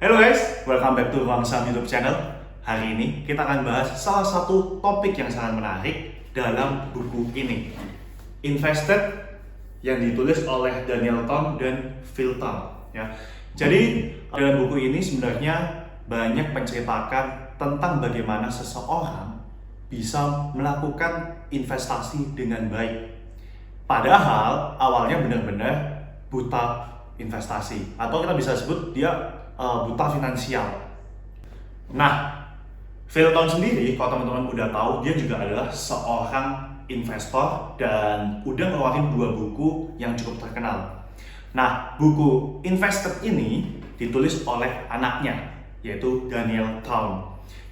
Hello guys, welcome back to Ruang Saham YouTube channel. Hari ini kita akan bahas salah satu topik yang sangat menarik dalam buku ini, Invested, yang ditulis oleh Daniel Town dan Phil Town. Ya. Jadi dalam buku ini sebenarnya banyak menceritakan tentang bagaimana seseorang bisa melakukan investasi dengan baik. Padahal awalnya benar-benar buta investasi, atau kita bisa sebut dia buta finansial. Nah, Phil Town sendiri, kalau teman-teman udah tahu, dia juga adalah seorang investor dan udah ngeluarin 2 buku yang cukup terkenal. Nah, buku Invested ini ditulis oleh anaknya, yaitu Daniel Town,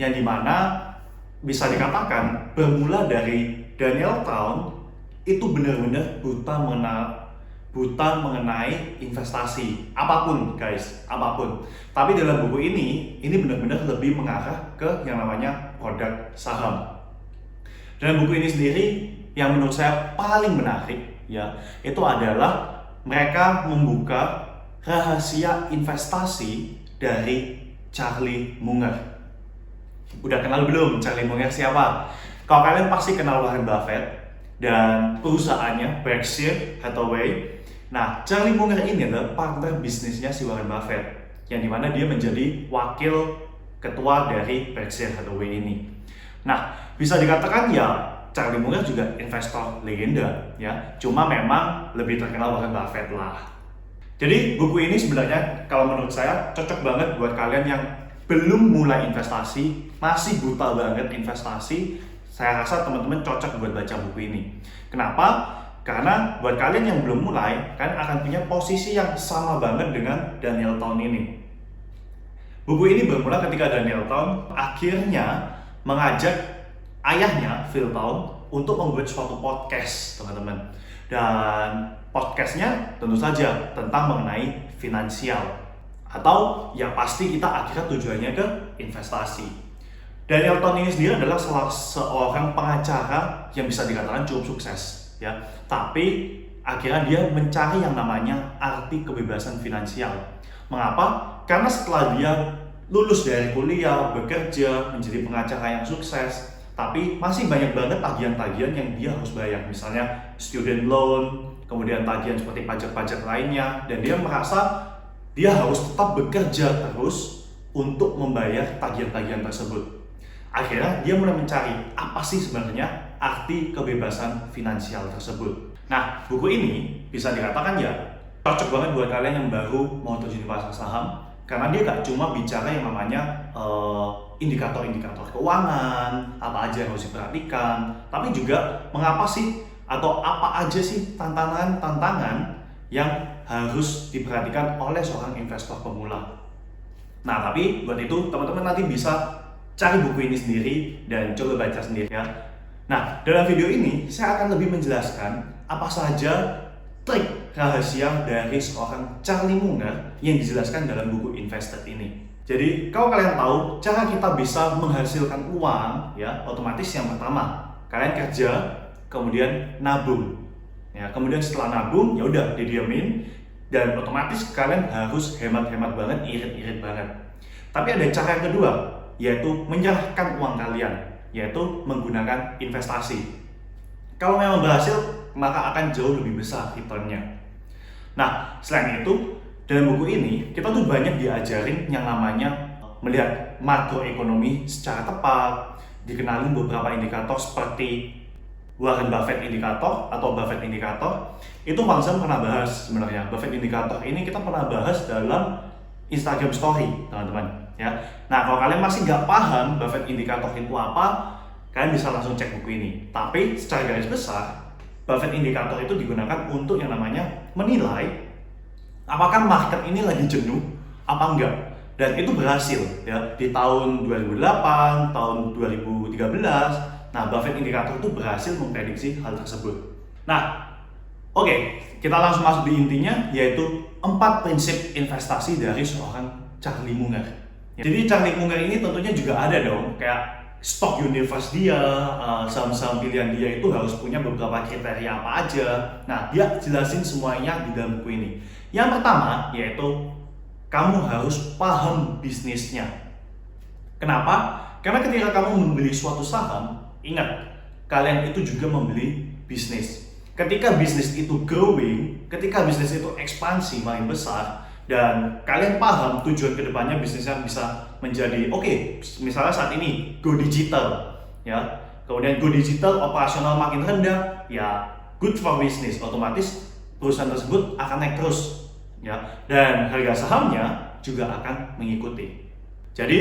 yang dimana bisa dikatakan bermula dari Daniel Town itu benar-benar buta mengenai investasi apapun guys, apapun. Tapi dalam buku ini benar-benar lebih mengarah ke yang namanya produk saham. Dalam buku ini sendiri yang menurut saya paling menarik ya, itu adalah mereka membuka rahasia investasi dari Charlie Munger. Udah kenal belum Charlie Munger siapa? Kalau kalian pasti kenal Warren Buffett dan perusahaannya Berkshire Hathaway. Nah, Charlie Munger ini adalah partner bisnisnya si Warren Buffett, yang dimana dia menjadi wakil ketua dari Berkshire Hathaway ini. Nah, bisa dikatakan ya Charlie Munger juga investor legenda ya, cuma memang lebih terkenal Warren Buffett lah. Jadi buku ini sebenarnya kalau menurut saya cocok banget buat kalian yang belum mulai investasi, masih buta banget investasi. Saya rasa teman-teman cocok buat baca buku ini. Kenapa? Karena buat kalian yang belum mulai, kalian akan punya posisi yang sama banget dengan Daniel Town ini. Buku ini bermula ketika Daniel Town akhirnya mengajak ayahnya, Phil Town, untuk membuat suatu podcast, teman-teman. Dan podcastnya tentu saja tentang mengenai finansial. Atau yang pasti kita akhirnya tujuannya ke investasi. Daniel Town ini sendiri adalah seorang pengacara yang bisa dikatakan cukup sukses, ya. Tapi akhirnya dia mencari yang namanya arti kebebasan finansial. Mengapa? Karena setelah dia lulus dari kuliah, bekerja, menjadi pengacara yang sukses, tapi masih banyak banget tagihan-tagihan yang dia harus bayar. Misalnya student loan, kemudian tagihan seperti pajak-pajak lainnya, dan dia merasa dia harus tetap bekerja terus untuk membayar tagihan-tagihan tersebut. Akhirnya dia mulai mencari apa sih sebenarnya arti kebebasan finansial tersebut. Nah, buku ini bisa dikatakan ya cocok banget buat kalian yang baru mau terjun di pasar saham, karena dia gak cuma bicara yang namanya indikator-indikator keuangan, apa aja yang harus diperhatikan, tapi juga mengapa sih atau apa aja sih tantangan-tantangan yang harus diperhatikan oleh seorang investor pemula. Nah, tapi buat itu teman-teman nanti bisa cari buku ini sendiri dan coba baca sendiri ya. Nah, dalam video ini saya akan lebih menjelaskan apa saja trik rahasia dari seorang Charlie Munger yang dijelaskan dalam buku Invested ini. Jadi, kalau kalian tahu cara kita bisa menghasilkan uang, ya, otomatis yang pertama kalian kerja, kemudian nabung. Ya, kemudian setelah nabung, ya udah didiamin dan otomatis kalian harus hemat-hemat banget, irit-irit banget. Tapi ada cara yang kedua, yaitu menyerahkan uang kalian, yaitu menggunakan investasi. Kalau memang berhasil, maka akan jauh lebih besar returnnya. Nah, selain itu, dalam buku ini kita tuh banyak diajarin yang namanya melihat makroekonomi secara tepat, dikenalin beberapa indikator seperti Warren Buffett indikator atau Buffett indikator. Itu Bang Sam pernah bahas sebenarnya. Buffett indikator ini kita pernah bahas dalam Instagram story, teman-teman. Ya. Nah, kalau kalian masih nggak paham Buffett indikator itu apa, kalian bisa langsung cek buku ini. Tapi secara garis besar, Buffett indikator itu digunakan untuk yang namanya menilai apakah market ini lagi jenuh apa enggak. Dan itu berhasil ya di tahun 2008, tahun 2013. Nah, Buffett indikator itu berhasil memprediksi hal tersebut. Nah, oke, kita langsung masuk di intinya, yaitu 4 prinsip investasi dari seorang Charlie Munger. Jadi Charlie Munger ini tentunya juga ada dong, kayak stock universe dia, saham-saham pilihan dia itu harus punya beberapa kriteria apa aja. Nah, dia jelasin semuanya di dalam buku ini. Yang pertama yaitu kamu harus paham bisnisnya. Kenapa? Karena ketika kamu membeli suatu saham, ingat, kalian itu juga membeli bisnis. Ketika bisnis itu growing, ketika bisnis itu ekspansi makin besar, dan kalian paham tujuan kedepannya bisnisnya bisa menjadi misalnya saat ini go digital, ya. Kemudian go digital, operasional makin rendah, ya good for business, otomatis perusahaan tersebut akan naik terus, ya. Dan harga sahamnya juga akan mengikuti. Jadi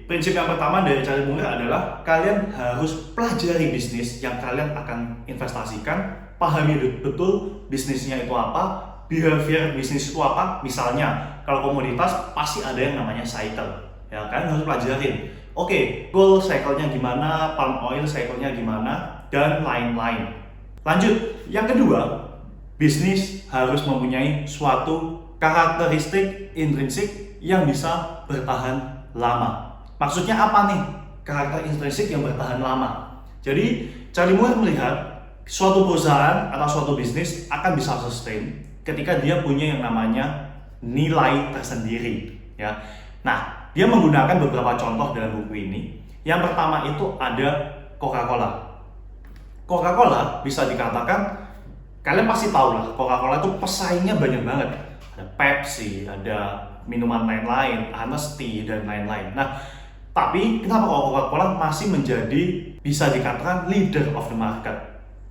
prinsip yang pertama dari Charlie Munger adalah kalian harus pelajari bisnis yang kalian akan investasikan, pahami betul bisnisnya itu apa, behavior bisnis itu apa. Misalnya kalau komoditas pasti ada yang namanya cycle, ya kalian harus pelajarin. Gold cycle-nya gimana, palm oil cycle-nya gimana, dan lain-lain. Lanjut, yang kedua, bisnis harus mempunyai suatu karakteristik intrinsik yang bisa bertahan lama. Maksudnya apa nih karakter intrinsik yang bertahan lama? Jadi Charlie Munger melihat suatu perusahaan atau suatu bisnis akan bisa sustain ketika dia punya yang namanya nilai tersendiri, ya. Nah, dia menggunakan beberapa contoh dalam buku ini. Yang pertama itu ada Coca-Cola. Coca-Cola bisa dikatakan, kalian pasti tahu lah, Coca-Cola itu pesaingnya banyak banget. Ada Pepsi, ada minuman lain-lain, Honesty, dan lain-lain. Nah, tapi kenapa Coca-Cola masih menjadi bisa dikatakan leader of the market?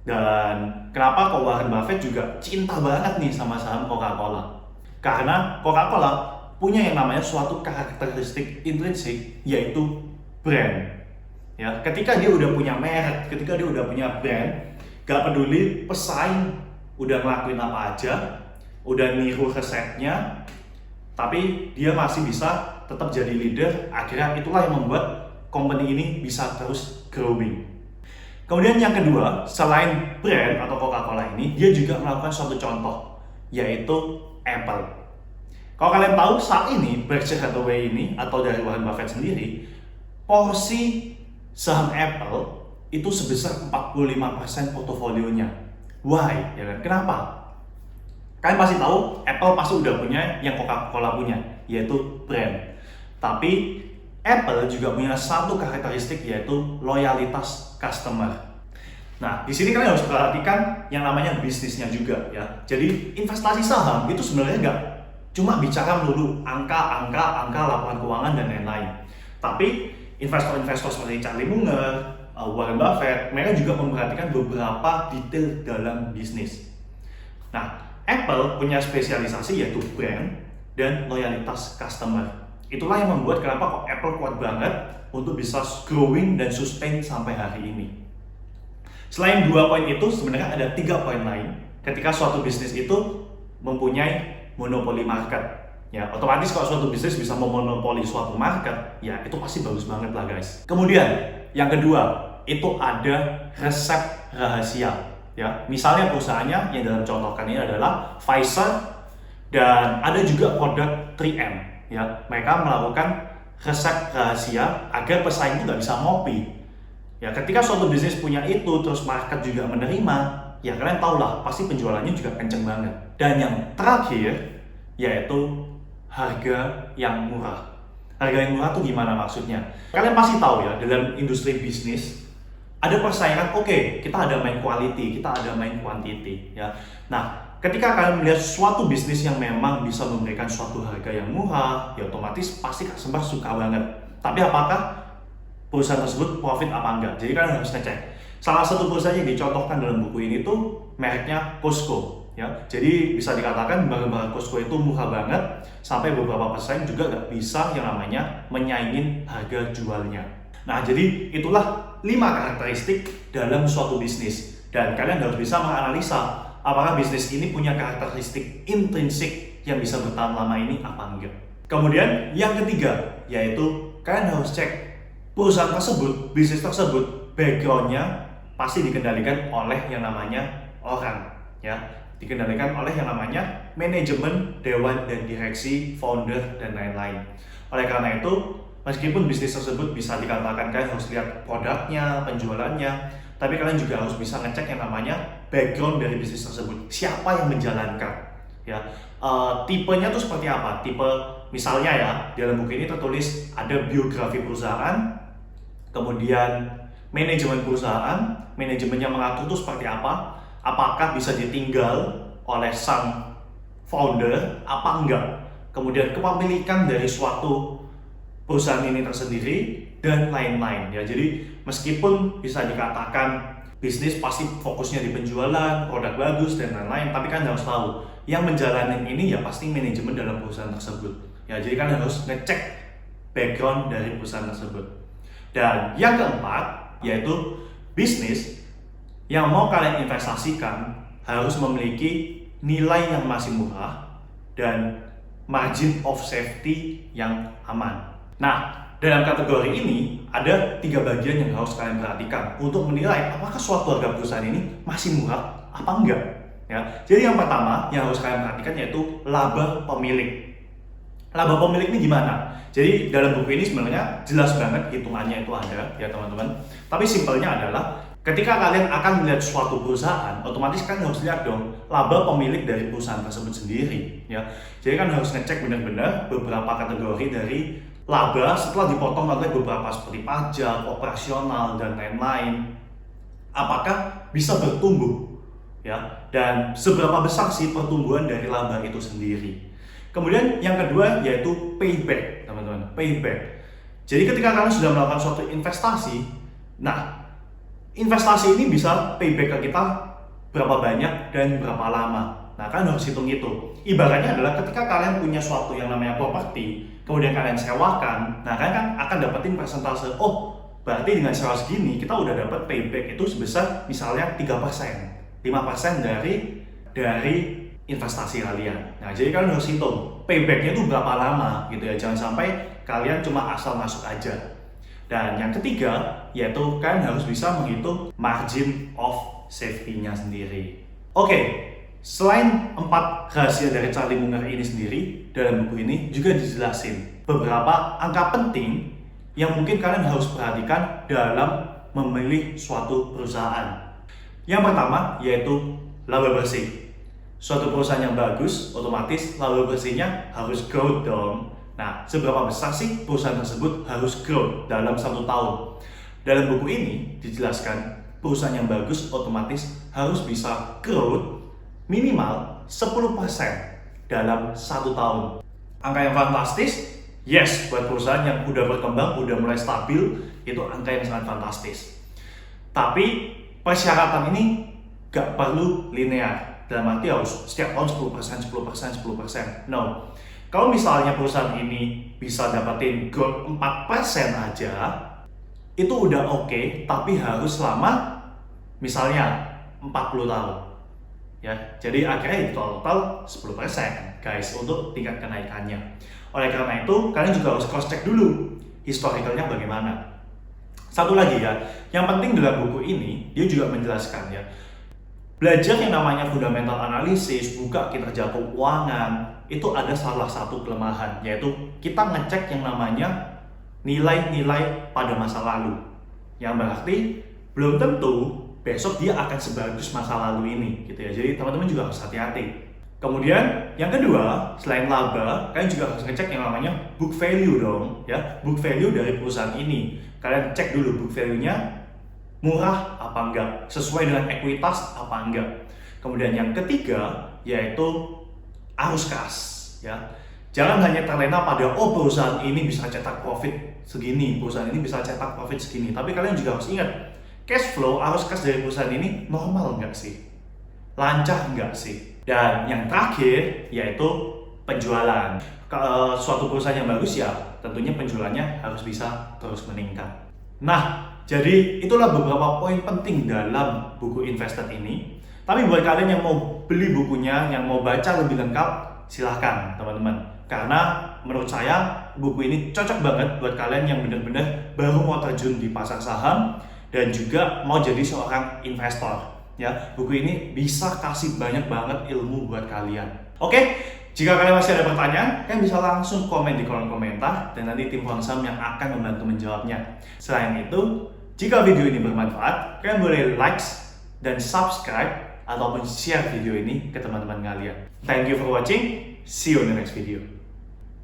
Dan kenapa kok Warren Buffett juga cinta banget nih sama saham Coca-Cola? Karena Coca-Cola punya yang namanya suatu karakteristik intrinsik, yaitu brand. Ya, ketika dia udah punya merek, ketika dia udah punya brand, gak peduli pesaing udah ngelakuin apa aja, udah niru resepnya, tapi dia masih bisa tetap jadi leader. Akhirnya itulah yang membuat company ini bisa terus growing. Kemudian yang kedua, selain brand atau Coca-Cola ini, dia juga melakukan suatu contoh, yaitu Apple. Kalau kalian tahu saat ini Berkshire Hathaway ini atau dari Warren Buffett sendiri, porsi saham Apple itu sebesar 45% portofolionya. Why? Ya kan? Kenapa? Kalian pasti tahu Apple pasti udah punya yang Coca-Cola punya, yaitu brand. Tapi Apple juga punya satu karakteristik, yaitu loyalitas customer. Nah, di sini kalian harus perhatikan yang namanya bisnisnya juga, ya. Jadi investasi saham itu sebenarnya nggak cuma bicara melulu angka, laporan keuangan dan lain-lain. Tapi investor-investor seperti Charlie Munger, Warren Buffett, mereka juga memperhatikan beberapa detail dalam bisnis. Nah, Apple punya spesialisasi yaitu brand dan loyalitas customer. Itulah yang membuat kenapa kok Apple kuat banget untuk bisa growing dan sustain sampai hari ini. Selain 2 poin itu, sebenarnya ada 3 poin lain ketika suatu bisnis itu mempunyai monopoli market. Ya, otomatis kalau suatu bisnis bisa memonopoli suatu market, ya itu pasti bagus banget lah guys. Kemudian yang kedua, itu ada resep rahasia. Ya, misalnya perusahaannya yang dalam contohkan ini adalah Pfizer, dan ada juga produk 3M. Ya, mereka melakukan resep rahasia agar pesaing itu nggak bisa ngopi. Ya, ketika suatu bisnis punya itu, terus market juga menerima, ya kalian tahu lah, pasti penjualannya juga kenceng banget. Dan yang terakhir, yaitu harga yang murah. Harga yang murah itu gimana maksudnya? Kalian pasti tahu ya, dalam industri bisnis, ada persaingan, kita ada main quality, kita ada main quantity, ya. Nah, ketika kalian melihat suatu bisnis yang memang bisa memberikan suatu harga yang murah, ya otomatis pasti customer suka banget. Tapi apakah perusahaan tersebut profit apa enggak? Jadi kalian harus ngecek. Salah satu perusahaan yang dicontohkan dalam buku ini tuh mereknya Costco, ya. Jadi bisa dikatakan barang-barang Costco itu murah banget, sampai beberapa pesaing juga nggak bisa yang namanya menyaingin harga jualnya. Nah, jadi itulah 5 karakteristik dalam suatu bisnis, dan kalian harus bisa menganalisa apakah bisnis ini punya karakteristik intrinsik yang bisa bertahan lama ini apa enggak. Kemudian yang ketiga, yaitu kalian harus cek perusahaan tersebut, bisnis tersebut, backgroundnya pasti dikendalikan oleh yang namanya orang, ya, dikendalikan oleh yang namanya manajemen, dewan dan direksi, founder dan lain-lain. Oleh karena itu, meskipun bisnis tersebut bisa dikatakan kalian harus lihat produknya, penjualannya, tapi kalian juga harus bisa ngecek yang namanya background dari bisnis tersebut. Siapa yang menjalankan? Ya, tipenya tuh seperti apa? Tipe misalnya ya, dalam buku ini tertulis ada biografi perusahaan, kemudian manajemen perusahaan, manajemen yang mengatur itu seperti apa, apakah bisa ditinggal oleh sang founder, apa enggak, kemudian kepemilikan dari suatu perusahaan ini tersendiri, dan lain-lain ya. Jadi meskipun bisa dikatakan bisnis pasti fokusnya di penjualan, produk bagus dan lain-lain, tapi kan harus tahu yang menjalani ini ya pasti manajemen dalam perusahaan tersebut. Ya, jadi kan harus ngecek background dari perusahaan tersebut. Dan yang keempat yaitu bisnis yang mau kalian investasikan harus memiliki nilai yang masih murah dan margin of safety yang aman. Nah, dalam kategori ini ada 3 bagian yang harus kalian perhatikan untuk menilai apakah suatu harga perusahaan ini masih murah apa enggak. Ya, jadi yang pertama yang harus kalian perhatikan yaitu laba pemilik. Laba pemilik ini gimana? Jadi dalam buku ini sebenarnya jelas banget hitungannya itu ada ya teman-teman. Tapi simpelnya adalah ketika kalian akan melihat suatu perusahaan, otomatis kan harus lihat dong laba pemilik dari perusahaan tersebut sendiri ya. Jadi kan harus ngecek benar-benar beberapa kategori dari laba setelah dipotong oleh beberapa seperti pajak, operasional, dan lain-lain. Apakah bisa bertumbuh? Ya, dan seberapa besar sih pertumbuhan dari laba itu sendiri? Kemudian yang kedua yaitu payback, teman-teman. Payback. Jadi ketika kalian sudah melakukan suatu investasi, nah investasi ini bisa payback ke kita berapa banyak dan berapa lama. Nah, kalian harus hitung itu. Ibaratnya adalah ketika kalian punya suatu yang namanya properti, kemudian kalian sewakan, nah kalian kan akan dapetin persentase. Oh, berarti dengan sewa segini kita udah dapat payback itu sebesar misalnya 3%, 5% dari investasi kalian. Nah, jadi kalian harus hitung paybacknya itu berapa lama gitu ya. Jangan sampai kalian cuma asal masuk aja. Dan yang ketiga yaitu kalian harus bisa menghitung margin of safety-nya sendiri. Oke. Selain 4 rahasia dari Charlie Munger ini sendiri, dalam buku ini juga dijelasin beberapa angka penting yang mungkin kalian harus perhatikan dalam memilih suatu perusahaan. Yang pertama yaitu laba bersih. Suatu perusahaan yang bagus, otomatis laba bersihnya harus growth dong. Nah, seberapa besar sih perusahaan tersebut harus growth dalam 1 tahun? Dalam buku ini dijelaskan perusahaan yang bagus otomatis harus bisa growth minimal 10% dalam 1 tahun. Angka yang fantastis? Yes, buat perusahaan yang udah berkembang, udah mulai stabil, itu angka yang sangat fantastis. Tapi persyaratan ini gak perlu linear. Dalam arti harus setiap tahun 10%. No. Kalau misalnya perusahaan ini bisa dapetin growth 4% aja, itu udah oke, tapi harus selama misalnya 40 tahun. Ya, jadi akhirnya total 10% guys untuk tingkat kenaikannya. Oleh karena itu kalian juga harus cross check dulu historicalnya bagaimana. Satu lagi ya, yang penting dalam buku ini dia juga menjelaskan ya, belajar yang namanya fundamental analysis, buka kinerja keuangan, itu ada salah satu kelemahan, yaitu kita ngecek yang namanya nilai-nilai pada masa lalu, yang berarti belum tentu besok dia akan sebagus masa lalu ini gitu ya. Jadi teman-teman juga harus hati-hati. Kemudian yang kedua, selain laba, kalian juga harus ngecek yang namanya book value dong ya. Book value dari perusahaan ini. Kalian cek dulu book value-nya murah apa enggak, sesuai dengan ekuitas apa enggak. Kemudian yang ketiga yaitu arus kas ya. Jangan hanya terlena pada perusahaan ini bisa cetak profit segini, perusahaan ini bisa cetak profit segini, tapi kalian juga harus ingat cash flow, arus kas dari perusahaan ini normal nggak sih? Lancar nggak sih? Dan yang terakhir yaitu penjualan. Suatu perusahaan yang bagus ya tentunya penjualannya harus bisa terus meningkat. Nah, jadi itulah beberapa poin penting dalam buku Invested ini. Tapi buat kalian yang mau beli bukunya, yang mau baca lebih lengkap, silahkan teman-teman. Karena menurut saya buku ini cocok banget buat kalian yang benar-benar baru mau terjun di pasar saham dan juga mau jadi seorang investor ya. Buku ini bisa kasih banyak banget ilmu buat kalian. Oke, jika kalian masih ada pertanyaan, kalian bisa langsung komen di kolom komentar dan nanti tim Forum Saham yang akan membantu menjawabnya. Selain itu, jika video ini bermanfaat, kalian boleh like dan subscribe ataupun share video ini ke teman-teman kalian. Thank you for watching, see you in the next video.